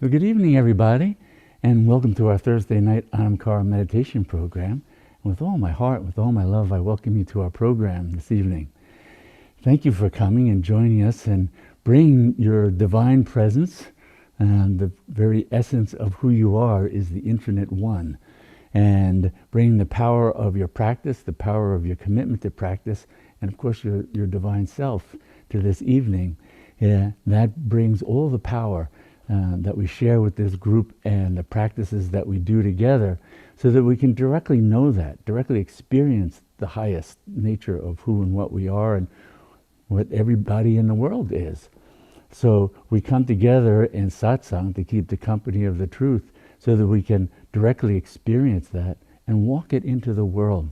Well, good evening, everybody, and welcome to our Thursday night Anamkara meditation program. And with all my heart, with all my love, I welcome you to our program this evening. Thank you for coming and joining us and bringing your divine presence. And the very essence of who you are is the Infinite One. And bringing the power of your practice, the power of your commitment to practice, and of course your divine self to this evening. That brings all the power that we share with this group and the practices that we do together so that we can directly know that, directly experience the highest nature of who and what we are and what everybody in the world is. So we come together in satsang to keep the company of the truth so that we can directly experience that and walk it into the world.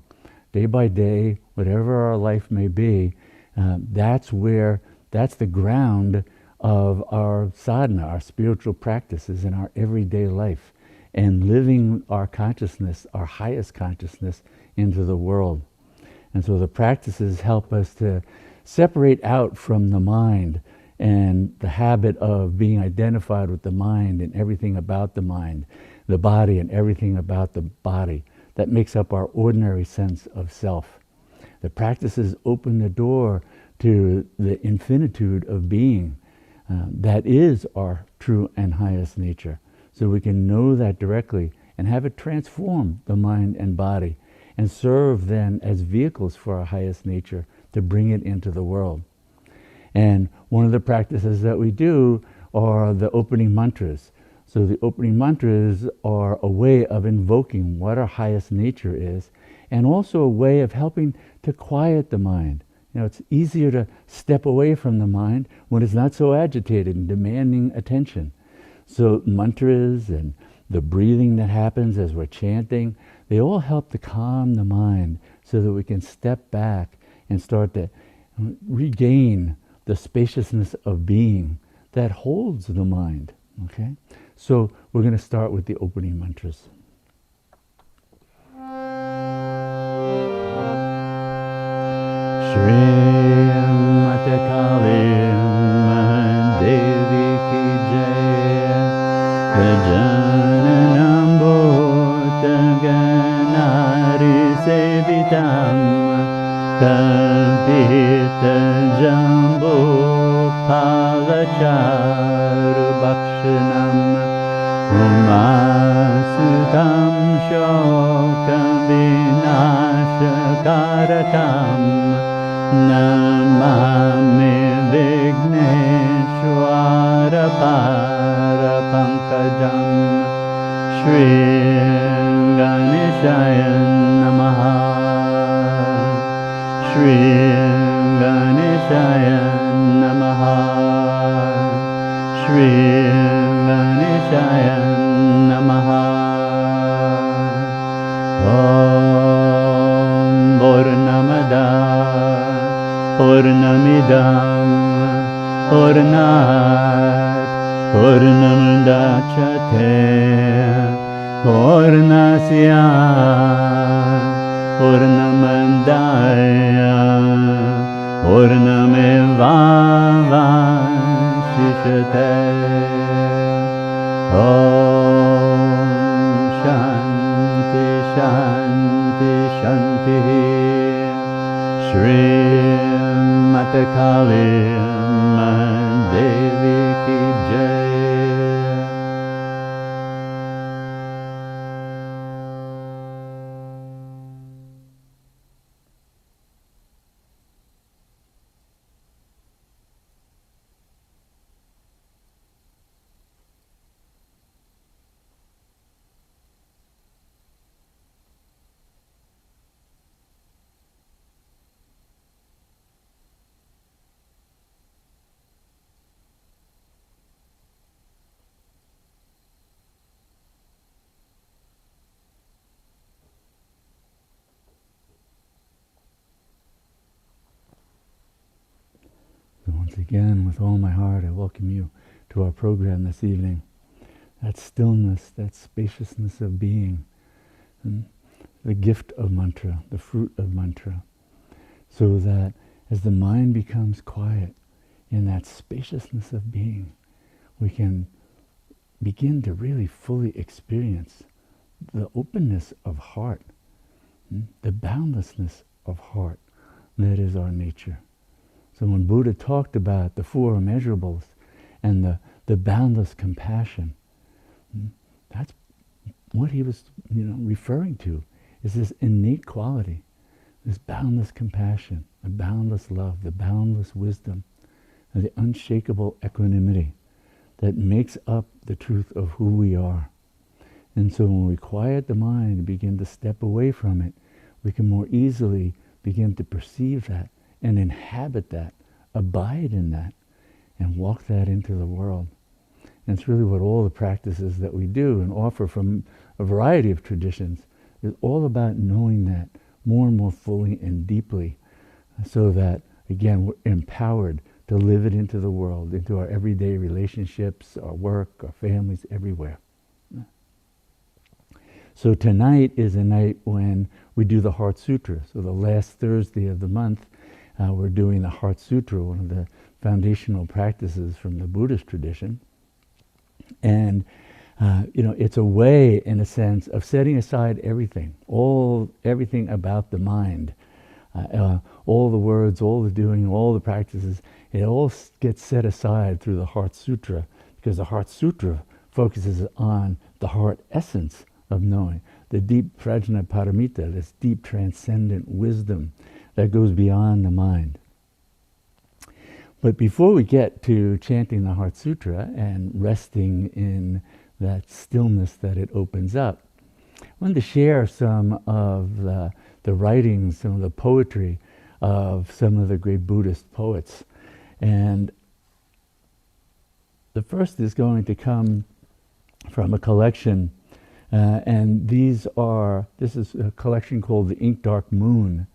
Day by day, whatever our life may be, that's the ground of our sadhana, our spiritual practices in our everyday life, and living our consciousness, our highest consciousness, into the world. And so the practices help us to separate out from the mind and the habit of being identified with the mind and everything about the mind, the body and everything about the body that makes up our ordinary sense of self. The practices open the door to the infinitude of being that is our true and highest nature. So we can know that directly and have it transform the mind and body and serve then as vehicles for our highest nature to bring it into the world. And one of the practices that we do are the opening mantras. So the opening mantras are a way of invoking what our highest nature is, and also a way of helping to quiet the mind. You know, it's easier to step away from the mind when it's not so agitated and demanding attention. So mantras and the breathing that happens as we're chanting, they all help to calm the mind so that we can step back and start to regain the spaciousness of being that holds the mind. Okay? So we're going to start with the opening mantras. Shri Mata Kali Devi Ki Jai Gajananam Bhutta Ganari Sevitam Kalpita Jambu Palacharu Bhakshanam Umasutam Shokam Vinashakarakam Namami Vigneshwara Parapankajam Shri Ganeshaya Namaha Shri Ganeshaya Namaha Shri Ganeshaya Namaha Om Purnamada Purnamidam Purnat Purnamudachyate Purnasya Purnamandaya Purnamevavashishate Om Shanti Shanti Shanti Shri Mata Kali Devi Ki Jai. Once again, with all my heart, I welcome you to our program this evening. That stillness, that spaciousness of being, and the gift of mantra, the fruit of mantra, so that as the mind becomes quiet in that spaciousness of being, we can begin to really fully experience the openness of heart, the boundlessness of heart that is our nature. So when Buddha talked about the four immeasurables and the boundless compassion, that's what he was referring to, is this innate quality, this boundless compassion, the boundless love, the boundless wisdom, and the unshakable equanimity that makes up the truth of who we are. And so when we quiet the mind and begin to step away from it, we can more easily begin to perceive that and inhabit that, abide in that, and walk that into the world. And it's really what all the practices that we do and offer from a variety of traditions is all about knowing that more and more fully and deeply, so that, again, we're empowered to live it into the world, into our everyday relationships, our work, our families, everywhere. So tonight is a night when we do the Heart Sutra. So the last Thursday of the month, we're doing the Heart Sutra, one of the foundational practices from the Buddhist tradition. And it's a way, in a sense, of setting aside everything about the mind, all the words, all the doing, all the practices. It all gets set aside through the Heart Sutra, because the Heart Sutra focuses on the heart essence of knowing, the deep prajna paramita, this deep transcendent wisdom that goes beyond the mind. But before we get to chanting the Heart Sutra and resting in that stillness that it opens up, I wanted to share some of the writings, some of the poetry of some of the great Buddhist poets. And the first is going to come from a collection, and this is a collection called The Ink Dark Moon,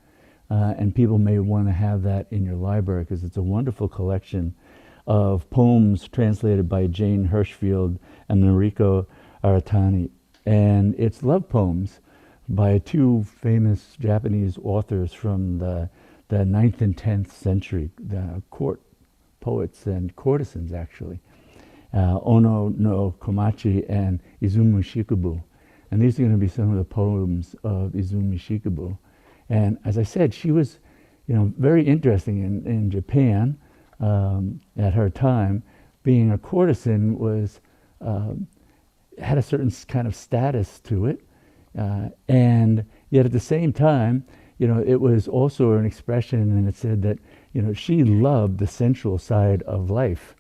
and people may want to have that in your library because it's a wonderful collection of poems translated by Jane Hirschfield and Noriko Aratani. And it's love poems by two famous Japanese authors from the 9th and 10th century, the court poets and courtesans, actually. Ono no Komachi and Izumi Shikibu. And these are going to be some of the poems of Izumi Shikibu. And as I said, she was very interesting in Japan at her time. Being a courtesan was had a certain kind of status to it. And yet at the same time, it was also an expression, and it said that, she loved the sensual side of life.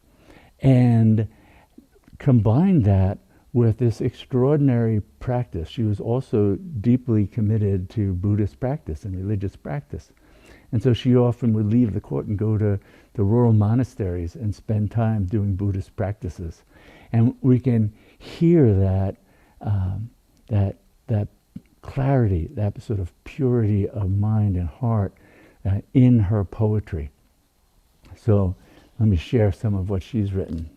And combined that with this extraordinary practice. She was also deeply committed to Buddhist practice and religious practice. And so she often would leave the court and go to the rural monasteries and spend time doing Buddhist practices. And we can hear that clarity, that sort of purity of mind and heart in her poetry. So let me share some of what she's written.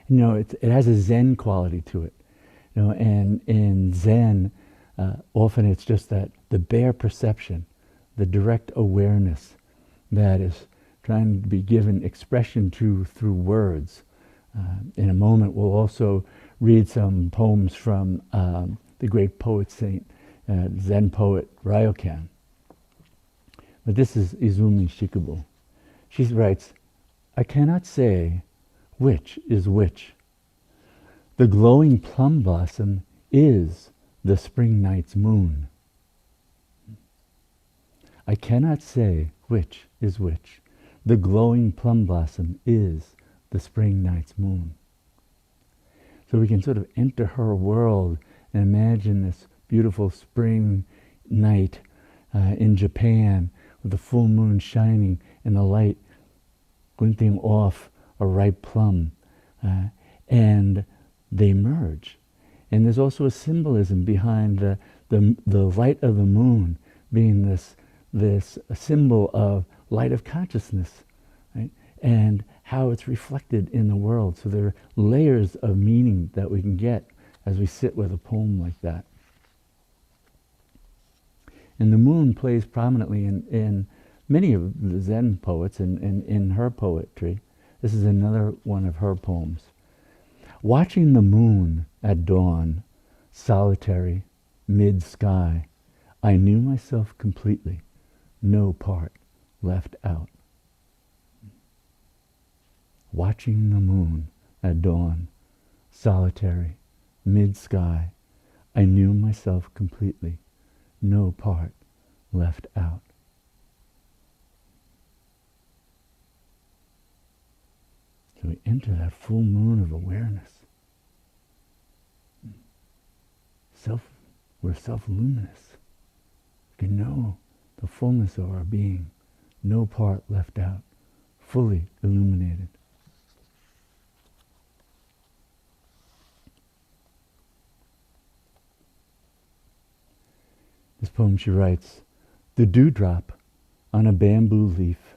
It has a Zen quality to it. And in Zen, often it's just that the bare perception, the direct awareness that is trying to be given expression to through words. In a moment, we'll also read some poems from the great poet saint, Zen poet Ryokan. But this is Izumi Shikibu. She writes, "I cannot say which is which. The glowing plum blossom is the spring night's moon. I cannot say which is which. The glowing plum blossom is the spring night's moon." So we can sort of enter her world and imagine this beautiful spring night in Japan with the full moon shining and the light glinting off a ripe plum, and they merge. And there's also a symbolism behind the light of the moon being this symbol of light of consciousness, right? And how it's reflected in the world. So there are layers of meaning that we can get as we sit with a poem like that. And the moon plays prominently in many of the Zen poets and in her poetry. This is another one of her poems. Watching the moon at dawn, solitary, mid-sky, I knew myself completely, no part left out. Watching the moon at dawn, solitary, mid-sky, I knew myself completely, no part left out. So we enter that full moon of awareness. We're self-luminous. We can know the fullness of our being, no part left out, fully illuminated. This poem she writes, "The dewdrop on a bamboo leaf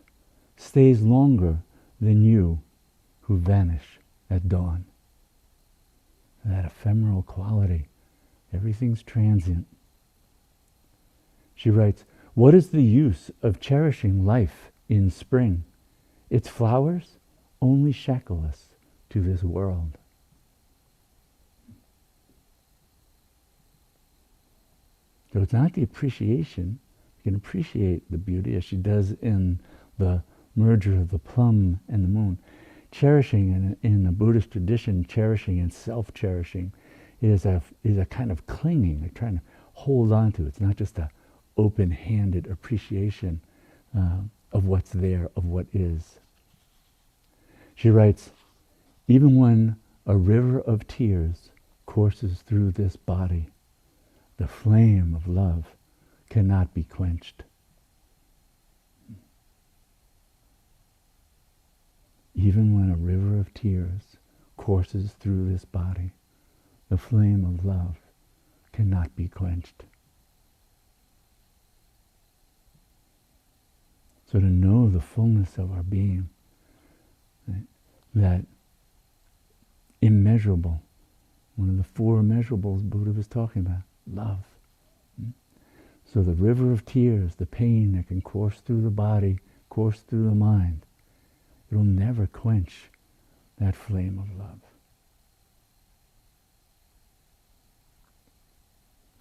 stays longer than you who vanish at dawn." That ephemeral quality, everything's transient. She writes, "What is the use of cherishing life in spring? Its flowers only shackle us to this world." So it's not the appreciation. You can appreciate the beauty as she does in the merger of the plum and the moon. Cherishing in the Buddhist tradition, cherishing and self-cherishing is a kind of clinging, like trying to hold on to. It's not just a open-handed appreciation of what's there, of what is. She writes, "Even when a river of tears courses through this body, the flame of love cannot be quenched." Even when a river of tears courses through this body, the flame of love cannot be quenched. So to know the fullness of our being, right, that immeasurable, one of the four immeasurables Buddha was talking about, love. So the river of tears, the pain that can course through the body, course through the mind, it'll never quench that flame of love.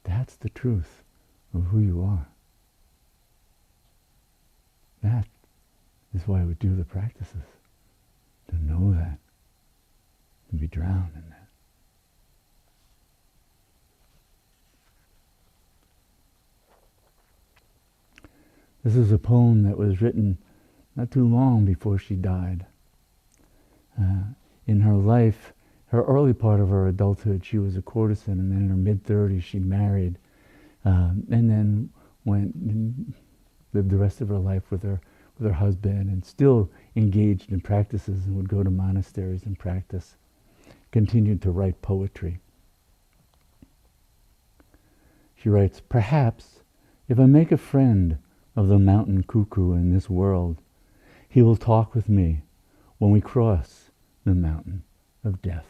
That's the truth of who you are. That is why we do the practices, to know that, to be drowned in that. This is a poem that was written not too long before she died. In her life, her early part of her adulthood, she was a courtesan, and then in her mid-30s she married, and then went and lived the rest of her life with her husband, and still engaged in practices and would go to monasteries and practice. Continued to write poetry. She writes, "Perhaps if I make a friend of the mountain cuckoo in this world, he will talk with me when we cross the mountain of death."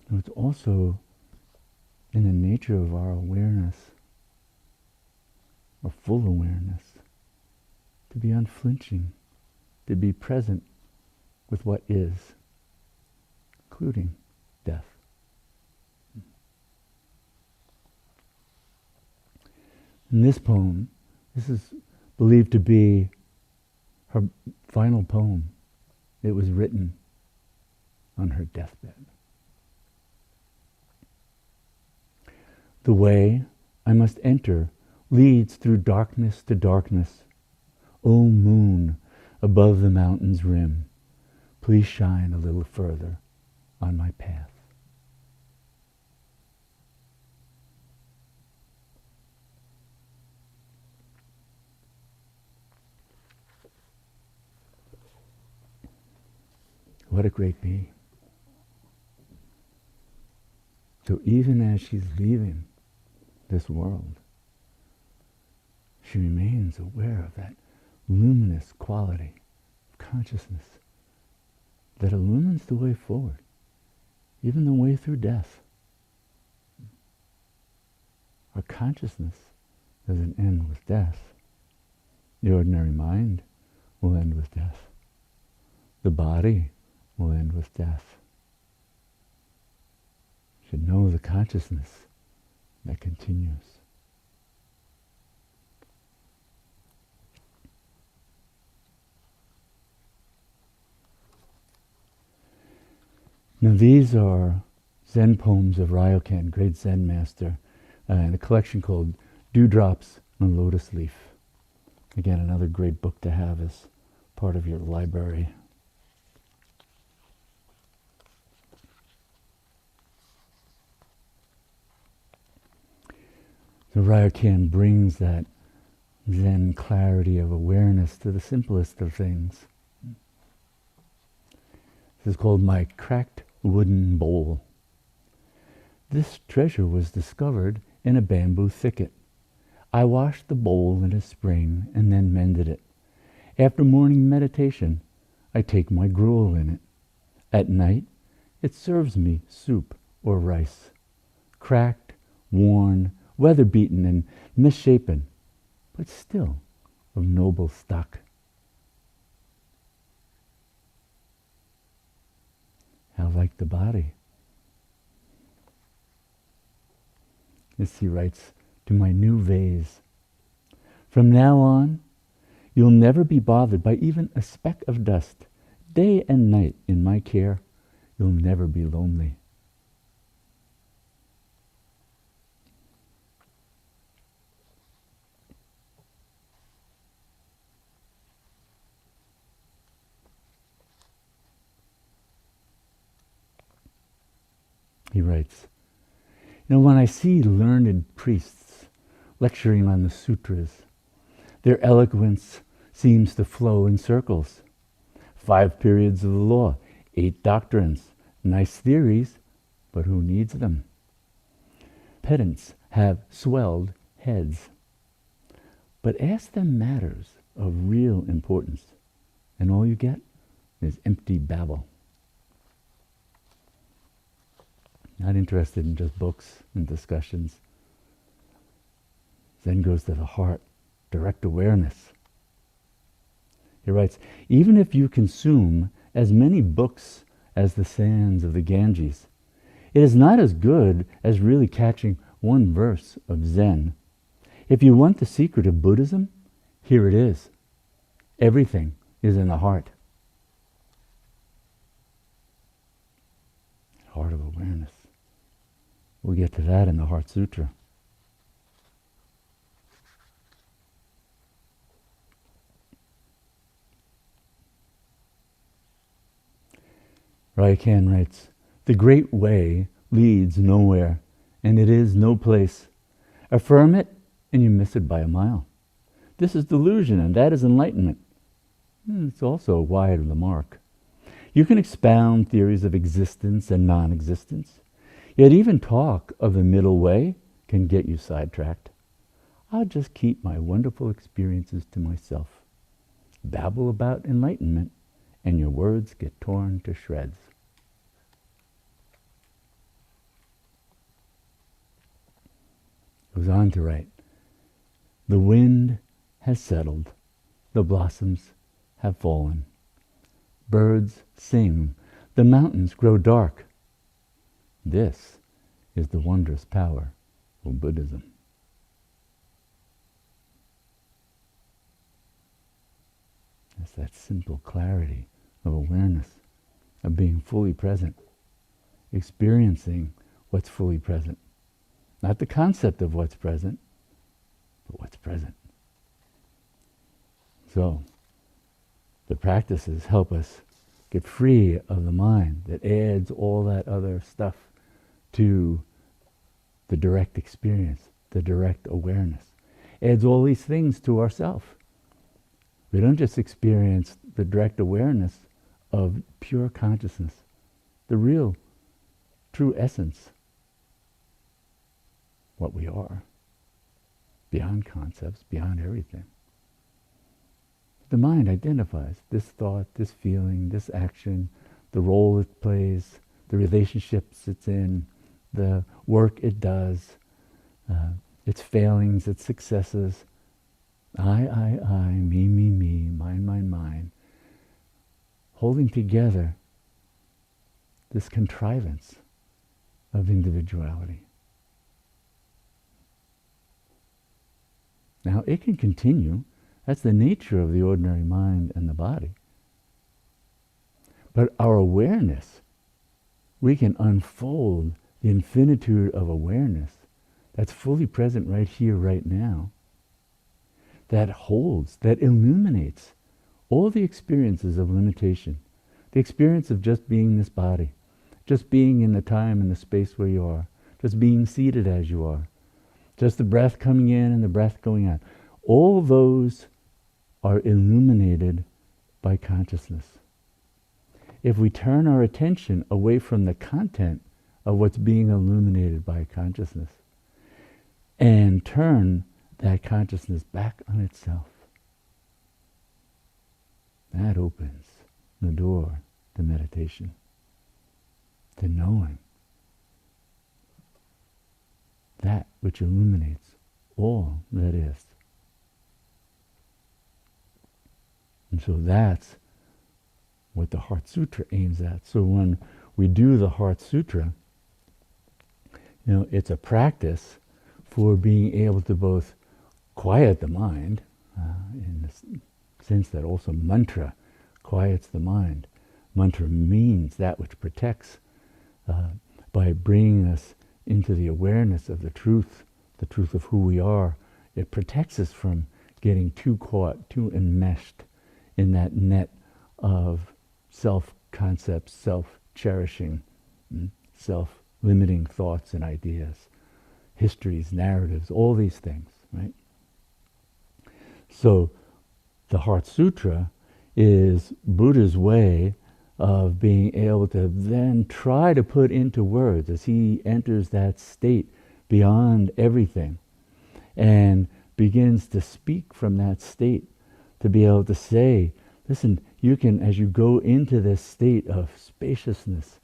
So it's also in the nature of our awareness, our full awareness, to be unflinching, to be present with what is, including death. In this poem, this is believed to be her final poem. It was written on her deathbed. "The way I must enter leads through darkness to darkness. O moon above the mountain's rim, please shine a little further on my path." What a great being. So even as she's leaving this world, she remains aware of that luminous quality of consciousness that illumines the way forward, even the way through death. Our consciousness doesn't end with death. The ordinary mind will end with death. The body will end with death. You should know the consciousness that continues. Now these are Zen poems of Ryokan, great Zen master, in a collection called Dewdrops on a Lotus Leaf. Again, another great book to have as part of your library. So Ryokan brings that Zen clarity of awareness to the simplest of things. This is called My Cracked Wooden Bowl. This treasure was discovered in a bamboo thicket. I washed the bowl in a spring and then mended it. After morning meditation, I take my gruel in it. At night, it serves me soup or rice. Cracked, worn, weather-beaten and misshapen, but still of noble stock. How like the body. This he writes, to my new vase. From now on, you'll never be bothered by even a speck of dust. Day and night in my care, you'll never be lonely. He writes, when I see learned priests lecturing on the sutras, their eloquence seems to flow in circles. 5 periods of the law, 8 doctrines, nice theories, but who needs them? Pedants have swelled heads. But ask them matters of real importance, and all you get is empty babble. Not interested in just books and discussions. Zen goes to the heart, direct awareness. He writes, even if you consume as many books as the sands of the Ganges, it is not as good as really catching one verse of Zen. If you want the secret of Buddhism, here it is. Everything is in the heart. Heart of awareness. We'll get to that in the Heart Sutra. Ryokan writes, the great way leads nowhere, and it is no place. Affirm it, and you miss it by a mile. This is delusion, and that is enlightenment. It's also wide of the mark. You can expound theories of existence and non-existence, yet even talk of the middle way can get you sidetracked. I'll just keep my wonderful experiences to myself. Babble about enlightenment, and your words get torn to shreds. Goes on to write, the wind has settled, the blossoms have fallen. Birds sing, the mountains grow dark. This is the wondrous power of Buddhism. It's that simple clarity of awareness, of being fully present, experiencing what's fully present. Not the concept of what's present, but what's present. So, the practices help us get free of the mind that adds all that other stuff to the direct experience, the direct awareness. Adds all these things to ourself. We don't just experience the direct awareness of pure consciousness, the real, true essence, what we are, beyond concepts, beyond everything. The mind identifies this thought, this feeling, this action, the role it plays, the relationships it's in, the work it does, its failings, its successes. I, me, mine, holding together this contrivance of individuality. Now, it can continue. That's the nature of the ordinary mind and the body. But our awareness, we can unfold the infinitude of awareness that's fully present right here, right now, that holds, that illuminates all the experiences of limitation, the experience of just being this body, just being in the time and the space where you are, just being seated as you are, just the breath coming in and the breath going out. All those are illuminated by consciousness. If we turn our attention away from the content of what's being illuminated by consciousness and turn that consciousness back on itself, that opens the door to meditation, to knowing that which illuminates all that is. And so that's what the Heart Sutra aims at. So when we do the Heart Sutra, it's a practice for being able to both quiet the mind, in the sense that also mantra quiets the mind. Mantra means that which protects, by bringing us into the awareness of the truth of who we are. It protects us from getting too caught, too enmeshed in that net of self-concepts, self-cherishing, self-limiting thoughts and ideas, histories, narratives, all these things, right? So the Heart Sutra is Buddha's way of being able to then try to put into words as he enters that state beyond everything and begins to speak from that state, to be able to say, listen, you can, as you go into this state of spaciousness,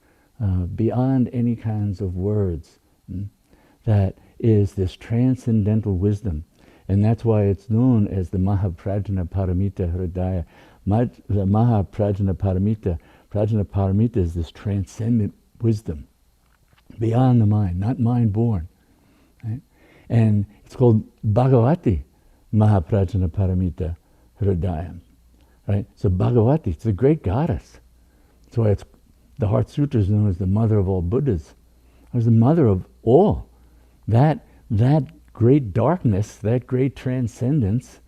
beyond any kinds of words, that is this transcendental wisdom. And that's why it's known as the Mahaprajna Paramita Hridaya. The Mahaprajna Paramita, Prajna Paramita is this transcendent wisdom, beyond the mind, not mind-born. Right? And it's called Bhagavati Mahaprajna Paramita Hridaya. Right? So Bhagavati, it's the great goddess. That's why the Heart Sutra is known as the mother of all Buddhas. As the mother of all. That great darkness, that great transcendence,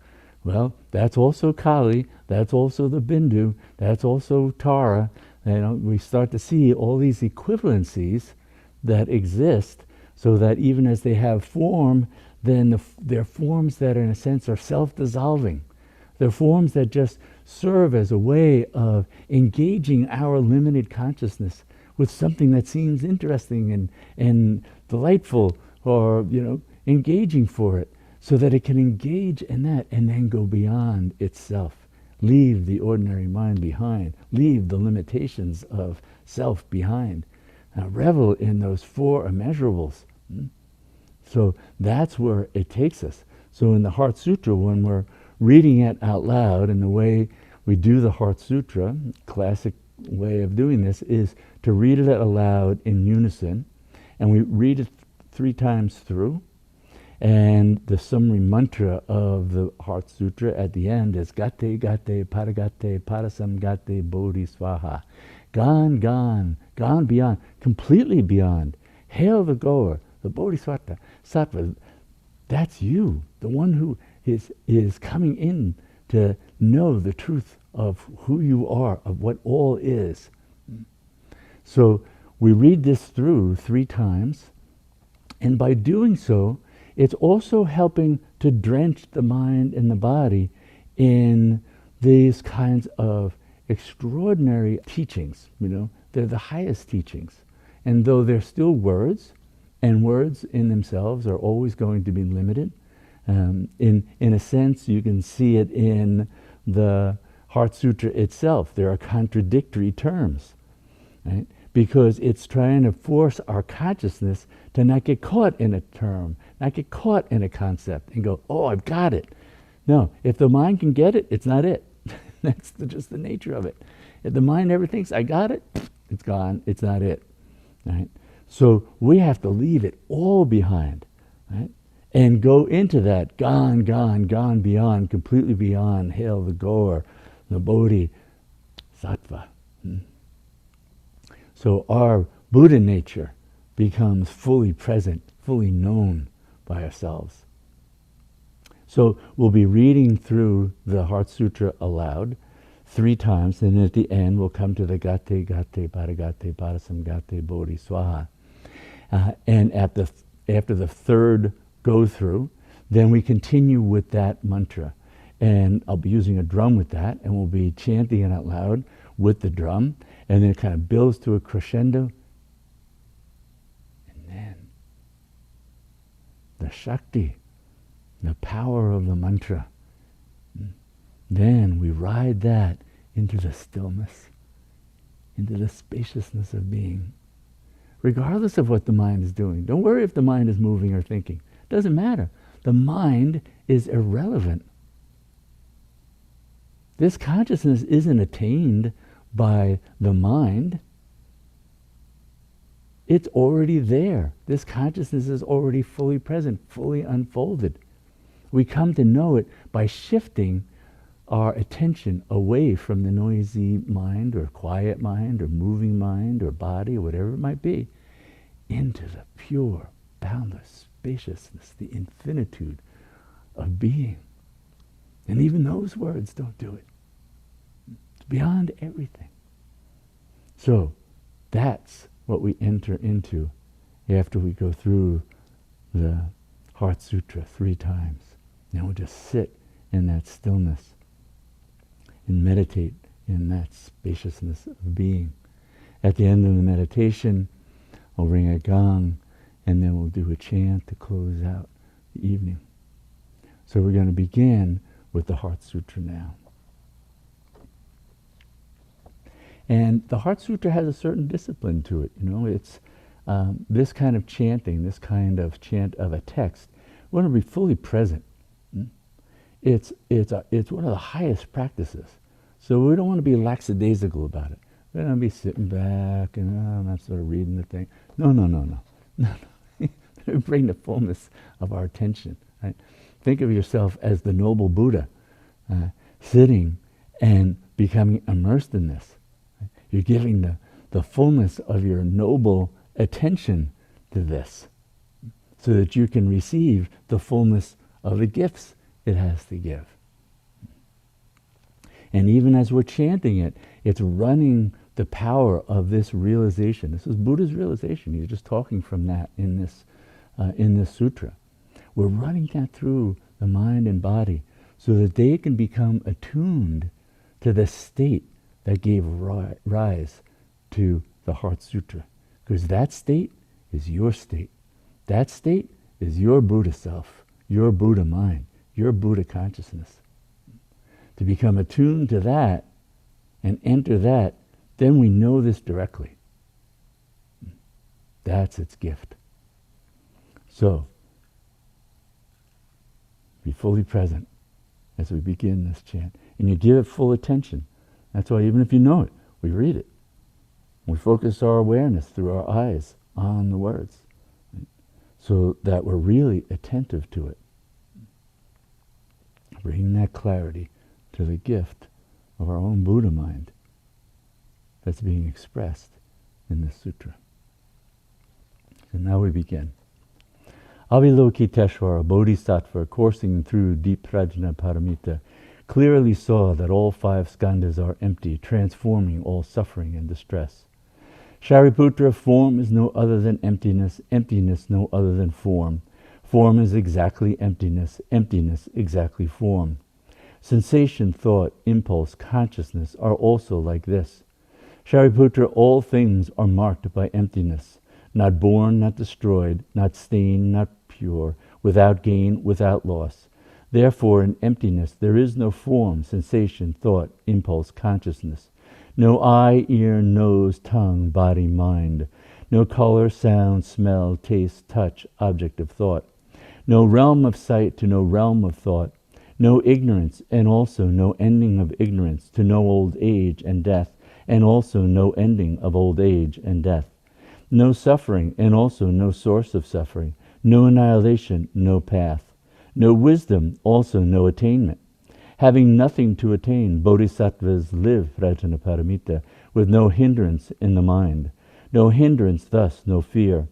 well, that's also Kali, that's also the Bindu, that's also Tara. We start to see all these equivalencies that exist, so that even as they have form, then they're forms that in a sense are self-dissolving. They're forms that just serve as a way of engaging our limited consciousness with something that seems interesting and delightful, or engaging for it, so that it can engage in that and then go beyond itself. Leave the ordinary mind behind. Leave the limitations of self behind. Revel in those four immeasurables. So that's where it takes us. So in the Heart Sutra, when we're reading it out loud, and the way we do the Heart Sutra, classic way of doing this, is to read it aloud in unison, and we read it 3 times through. And the summary mantra of the Heart Sutra at the end is Gate, Gate, Paragate, Parasamgate, Bodhisvaha. Gone, gone, gone beyond, completely beyond. Hail the goer, the Bodhisattva. Sattva, that's you, the one who is coming in to know the truth of who you are, of what all is. So we read this through 3 times, and by doing so, it's also helping to drench the mind and the body in these kinds of extraordinary teachings. They're the highest teachings. And though they're still words, and words in themselves are always going to be limited, in a sense you can see it in the Heart Sutra itself. There are contradictory terms, right? Because it's trying to force our consciousness to not get caught in a term, not get caught in a concept and go, oh, I've got it. No, if the mind can get it, it's not it. That's just the nature of it. If the mind ever thinks, I got it, it's gone, it's not it. Right? So we have to leave it all behind, right? And go into that gone, gone, gone beyond, completely beyond, hail the goer, the bodhi, sattva. So our Buddha nature becomes fully present, fully known by ourselves. So we'll be reading through the Heart Sutra aloud 3 times, and at the end we'll come to the Gate, Gate, Paragate, Parasamgate, Bodhi, Swaha. And after the third go through, then we continue with that mantra. And I'll be using a drum with that, and we'll be chanting it out loud with the drum, and then it kind of builds to a crescendo. And then the Shakti, the power of the mantra. Then we ride that into the stillness, into the spaciousness of being, regardless of what the mind is doing. Don't worry if the mind is moving or thinking. It doesn't matter. The mind is irrelevant. This consciousness isn't attained by the mind. It's already there. This consciousness is already fully present, fully unfolded. We come to know it by shifting our attention away from the noisy mind or quiet mind or moving mind or body or whatever it might be, into the pure, boundless spaciousness, the infinitude of being. And even those words don't do it. It's beyond everything. So that's what we enter into after we go through the Heart Sutra 3 times. Now we'll just sit in that stillness and meditate in that spaciousness of being. At the end of the meditation, I'll ring a gong, and then we'll do a chant to close out the evening. So we're going to begin with the Heart Sutra now. And the Heart Sutra has a certain discipline to it. You know, it's this kind of chanting, this kind of chant of a text. We want to be fully present. It's one of the highest practices. So we don't want to be lackadaisical about it. We don't want to be sitting back and I'm not sort of reading the thing. No. Bring the fullness of our attention. Right? Think of yourself as the noble Buddha, sitting and becoming immersed in this. Right? You're giving the fullness of your noble attention to this, so that you can receive the fullness of the gifts it has to give. And even as we're chanting it, it's running the power of this realization. This is Buddha's realization. He's just talking from that in this sutra. We're running that through the mind and body so that they can become attuned to the state that gave rise to the Heart Sutra. Because that state is your state. That state is your Buddha self, your Buddha mind, your Buddha consciousness. To become attuned to that and enter that, then we know this directly. That's its gift. So, be fully present as we begin this chant. And you give it full attention. That's why even if you know it, we read it. We focus our awareness through our eyes on the words, right? So that we're really attentive to it. Bringing that clarity to the gift of our own Buddha mind that's being expressed in this sutra. So now we begin. Avalokiteshvara, Bodhisattva, coursing through deep prajna paramita, clearly saw that all 5 skandhas are empty, transforming all suffering and distress. Shariputra, form is no other than emptiness, emptiness no other than form. Form is exactly emptiness, emptiness exactly form. Sensation, thought, impulse, consciousness are also like this. Shariputra, all things are marked by emptiness, not born, not destroyed, not stained, not pure, without gain, without loss. Therefore, in emptiness there is no form, sensation, thought, impulse, consciousness. No eye, ear, nose, tongue, body, mind. No color, sound, smell, taste, touch, object of thought. No realm of sight to no realm of thought. no ignorance, and also no ending of ignorance, to no old age and death, and also no ending of old age and death. No suffering, and also no source of suffering, no annihilation, no path. No wisdom, also no attainment. Having nothing to attain, bodhisattvas live prajnaparamita with no hindrance in the mind. No hindrance, thus no fear.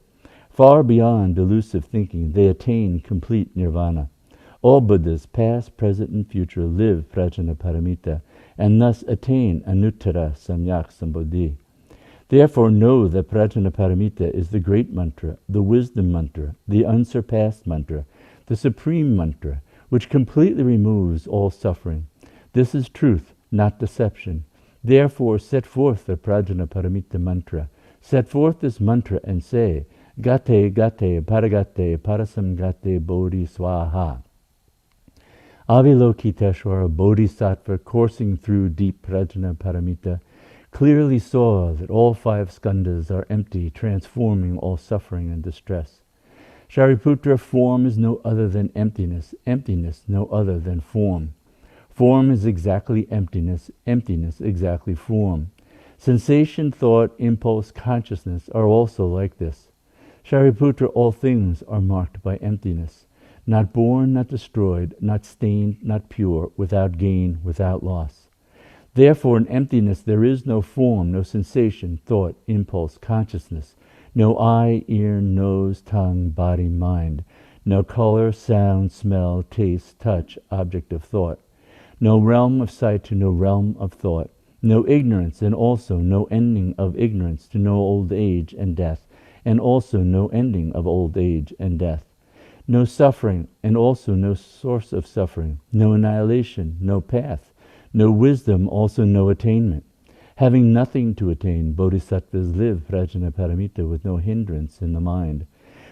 Far beyond delusive thinking, they attain complete nirvana. All Buddhas, past, present, and future, live prajnaparamita, and thus attain anuttara samyak sambodhi. Therefore know that prajnaparamita is the great mantra, the wisdom mantra, the unsurpassed mantra, the supreme mantra, which completely removes all suffering. This is truth, not deception. Therefore set forth the prajnaparamita mantra. Set forth this mantra and say, Gate, gate, paragate, parasamgate, bodhi swaha. Avalokiteshvara Bodhisattva, coursing through deep prajnaparamita, clearly saw that all 5 skandhas are empty, transforming all suffering and distress. Shariputra, form is no other than emptiness, emptiness no other than form. Form is exactly emptiness, emptiness exactly form. Sensation, thought, impulse, consciousness are also like this. Shariputra, all things are marked by emptiness. Not born, not destroyed, not stained, not pure, without gain, without loss. Therefore in emptiness there is no form, no sensation, thought, impulse, consciousness, no eye, ear, nose, tongue, body, mind, no color, sound, smell, taste, touch, object of thought, no realm of sight to no realm of thought, no ignorance, and also no ending of ignorance to no old age and death, and also no ending of old age and death. No suffering, and also no source of suffering, no annihilation, no path, no wisdom, also no attainment. Having nothing to attain, bodhisattvas live prajnaparamita with no hindrance in the mind.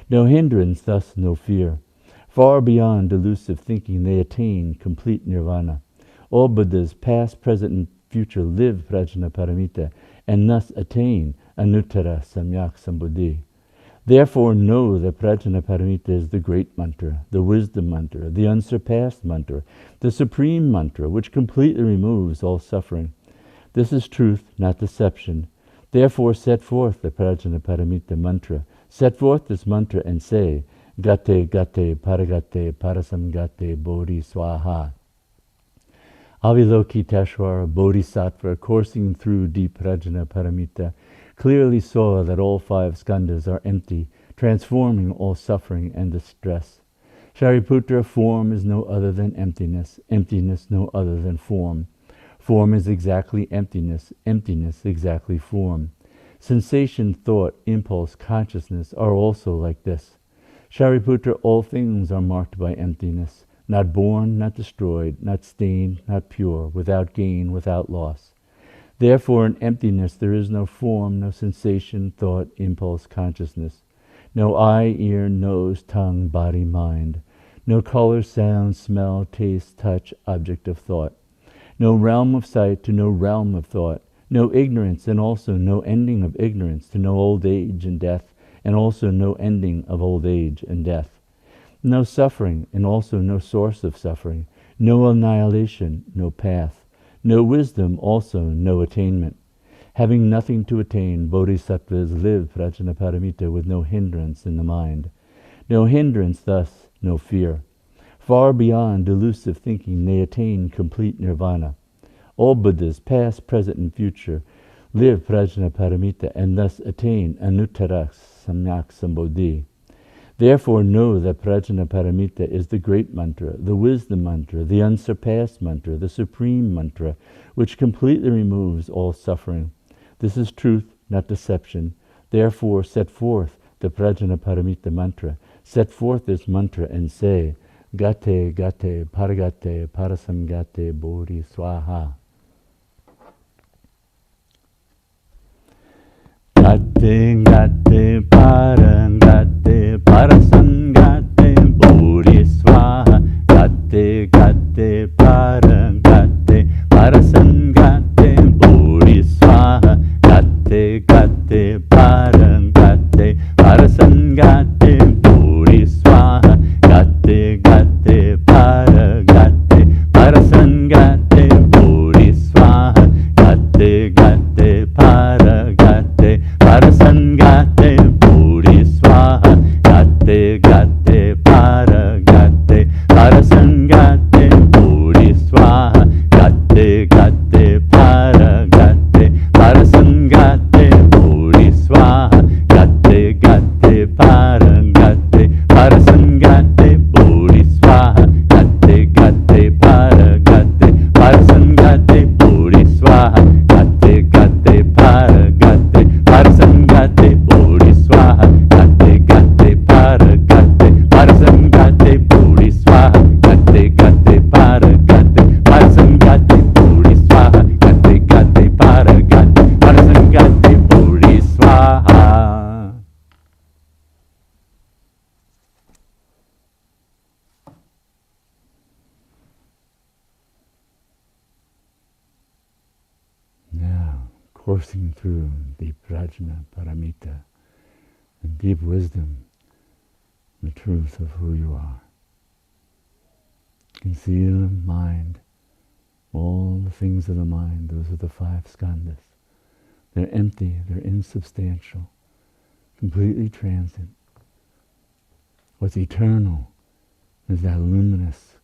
No hindrance, thus no fear. Far beyond delusive thinking, they attain complete nirvana. All Buddhas, past, present, and future, live prajnaparamita, and thus attain anuttara samyak sambodhi. Therefore know that prajnaparamita is the great mantra, the wisdom mantra, the unsurpassed mantra, the supreme mantra, which completely removes all suffering. This is truth, not deception. Therefore set forth the prajnaparamita mantra. Set forth this mantra and say, Gate, gate, paragate, parasamgate, bodhi swaha. Avalokiteshvara Bodhisattva, coursing through deep prajnaparamita, clearly saw that all 5 skandhas are empty, transforming all suffering and distress. Shariputra, form is no other than emptiness, emptiness no other than form. Form is exactly emptiness, emptiness exactly form. Sensation, thought, impulse, consciousness are also like this. Shariputra, all things are marked by emptiness, not born, not destroyed, not stained, not pure, without gain, without loss. Therefore in emptiness there is no form, no sensation, thought, impulse, consciousness, no eye, ear, nose, tongue, body, mind, no color, sound, smell, taste, touch, object of thought, no realm of sight to no realm of thought, no ignorance, and also no ending of ignorance to no old age and death, and also no ending of old age and death. No suffering, and also no source of suffering, no annihilation, no path, no wisdom, also no attainment. Having nothing to attain, bodhisattvas live prajnaparamita with no hindrance in the mind. No hindrance, thus no fear. Far beyond delusive thinking, they attain complete nirvana. All Buddhas, past, present, and future, live prajnaparamita and thus attain anuttara samyak sambodhi. Therefore know that prajnaparamita is the great mantra, the wisdom mantra, the unsurpassed mantra, the supreme mantra, which completely removes all suffering. This is truth, not deception. Therefore set forth the prajnaparamita mantra. Set forth this mantra and say, Gate, gate, paragate, parasamgate, bodhi swaha. Gate, gate, paragate, parasamgate, bodhi swaha. Gate, gate, paragate, parasamgate, bodhi swaha. Gate, gate, paragate, parasamgate, bodhi swaha. Gate, gate, paragate, gate, paragate, parasangate, bodhiswaha, gate, paragate, parasangate, bodhiswaha, gate, paragate, parasangate, bodhiswaha, gate, paragate, parasangate, bodhiswaha, gate, paragate, parasangate, bodhiswaha, gate, paragate, parasangate, bodhiswaha, gate, paragate, parasangate, bodhiswaha, gate, paragate, parasangate, bodhiswaha. Now, coursing through deep prajna, paramita, and deep wisdom, the truth of who you are. You can see the mind, all the things of the mind, those are the five skandhas. They're empty, they're insubstantial, completely transient. What's eternal is that luminous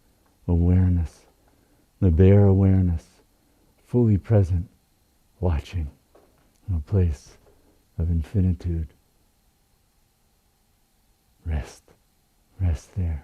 awareness, the bare awareness, fully present, watching in a place of infinitude. Rest. Rest there.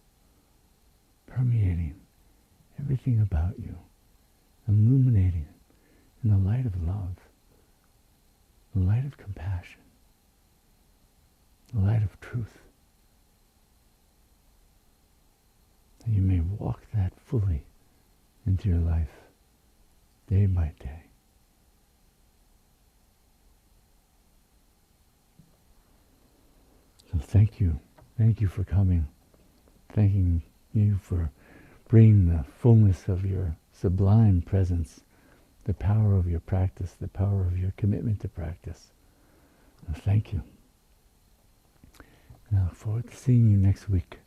permeating everything about you, illuminating in the light of love, the light of compassion, the light of truth. That you may walk that fully into your life, day by day. So thank you. Thank you for coming. Thanking you for bringing the fullness of your sublime presence, the power of your practice, the power of your commitment to practice. And thank you. And I look forward to seeing you next week.